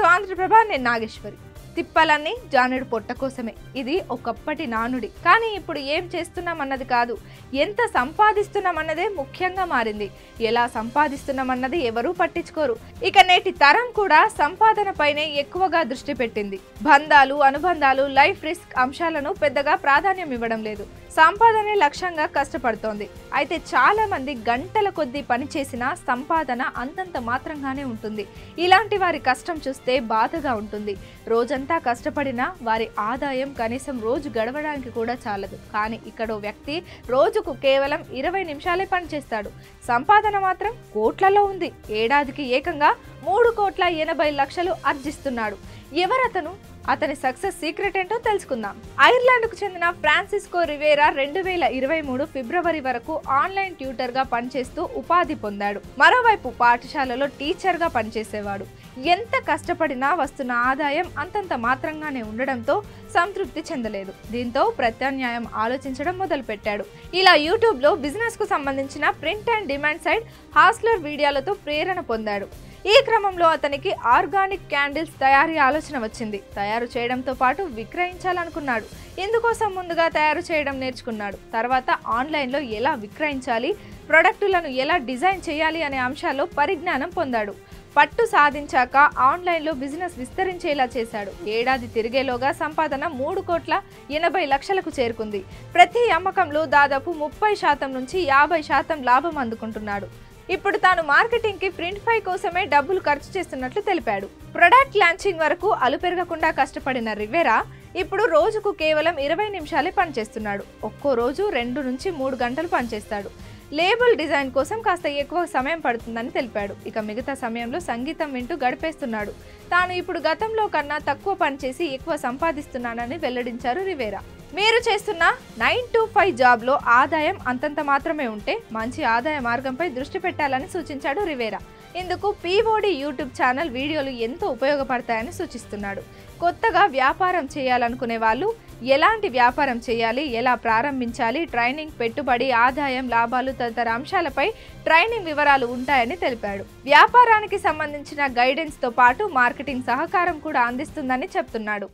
To Andhraprabha, నేను నాగేశ్వరి. తిప్పలన్నీ జానుడి పొట్ట కోసమే. ఇది ఒకప్పటి నానుడి. కానీ ఇప్పుడు ఏం చేస్తున్నామన్నది కాదు, ఎంత సంపాదిస్తున్నామన్నదే ముఖ్యంగా మారింది. ఎలా సంపాదిస్తున్నామన్నది ఎవరూ పట్టించుకోరు. ఇక నేటి తరం కూడా సంపాదనపైనే ఎక్కువగా దృష్టి పెట్టింది. బంధాలు, అనుబంధాలు, లైఫ్ రిస్క్ అంశాలను పెద్దగా ప్రాధాన్యం ఇవ్వడం లేదు. సంపాదనే లక్ష్యంగా కష్టపడుతోంది. అయితే చాలా మంది గంటల కొద్దీ పనిచేసినా సంపాదన అంతంత మాత్రంగానే ఉంటుంది. ఇలాంటి వారి కష్టం చూస్తే బాధగా ఉంటుంది. రోజంతా కష్టపడినా వారి ఆదాయం కనీసం రోజు గడవడానికి కూడా చాలదు. కానీ ఇక్కడో వ్యక్తి రోజుకు కేవలం 20 నిమిషాలే పనిచేస్తాడు. సంపాదన మాత్రం కోట్లలో ఉంది. ఏడాదికి ఏకంగా 3,80,00,000 ఆర్జిస్తున్నాడు. ఎవరతను? అతని సక్సెస్ సీక్రెట్ ఏంటో తెలుసుకుందాం. ఐర్లాండ్కు చెందిన ఫ్రాన్సిస్కో రివేరా 2023 ఫిబ్రవరి వరకు ఆన్లైన్ ట్యూటర్గా పనిచేస్తూ ఉపాధి పొందాడు. మరోవైపు పాఠశాలలో టీచర్గా పనిచేసేవాడు. ఎంత కష్టపడినా వస్తున్న ఆదాయం అంతంత మాత్రంగానే ఉండడంతో సంతృప్తి చెందలేదు. దీంతో ప్రత్యామ్నాయం ఆలోచించడం మొదలుపెట్టాడు. ఇలా యూట్యూబ్లో బిజినెస్కు సంబంధించిన print and demand side hustler వీడియోలతో ప్రేరణ పొందాడు. ఈ క్రమంలో అతనికి ఆర్గానిక్ క్యాండిల్స్ తయారీ ఆలోచన వచ్చింది. తయారు చేయడంతో పాటు విక్రయించాలనుకున్నాడు. ఇందుకోసం ముందుగా తయారు చేయడం నేర్చుకున్నాడు. తర్వాత ఆన్లైన్లో ఎలా విక్రయించాలి, ప్రొడక్టులను ఎలా డిజైన్ చేయాలి అనే అంశాల్లో పరిజ్ఞానం పొందాడు. పట్టు సాధించాక ఆన్లైన్లో బిజినెస్ విస్తరించేలా చేశాడు. ఏడాది తిరిగేలోగా సంపాదన 3,80,00,000కు చేరుకుంది. ప్రతి అమ్మకంలో దాదాపు 30% నుంచి 50% లాభం అందుకుంటున్నాడు. ఇప్పుడు తాను మార్కెటింగ్కి ప్రింట్ ఫై కోసమే డబ్బులు ఖర్చు చేస్తున్నట్లు తెలిపాడు. ప్రొడక్ట్ లాంచింగ్ వరకు అలుపెరగకుండా కష్టపడిన రివేరా ఇప్పుడు రోజుకు కేవలం 20 నిమిషాలే పనిచేస్తున్నాడు. ఒక్కో రోజు 2 నుంచి 3 గంటలు పనిచేస్తాడు. లేబుల్ డిజైన్ కోసం కాస్త ఎక్కువ సమయం పడుతుందని తెలిపాడు. ఇక మిగతా సమయంలో సంగీతం వింటూ గడిపేస్తున్నాడు. తాను ఇప్పుడు గతంలో కన్నా తక్కువ పనిచేసి ఎక్కువ సంపాదిస్తున్నానని వెల్లడించారు రివేరా. మీరు చేస్తున్న 9 to 5 జాబ్లో ఆదాయం అంతంత మాత్రమే ఉంటే మంచి ఆదాయ మార్గంపై దృష్టి పెట్టాలని సూచించాడు రివేరా. ఇందుకు పీఓడి యూట్యూబ్ ఛానల్ వీడియోలు ఎంతో ఉపయోగపడతాయని సూచిస్తున్నాడు. కొత్తగా వ్యాపారం చేయాలనుకునే వాళ్ళు ఎలాంటి వ్యాపారం చేయాలి, ఎలా ప్రారంభించాలి, ట్రైనింగ్, పెట్టుబడి, ఆదాయం, లాభాలు తదితర అంశాలపై ట్రైనింగ్ వివరాలు ఉంటాయని తెలిపాడు. వ్యాపారానికి సంబంధించిన గైడెన్స్తో పాటు మార్కెటింగ్ సహకారం కూడా అందిస్తుందని చెప్తున్నాడు.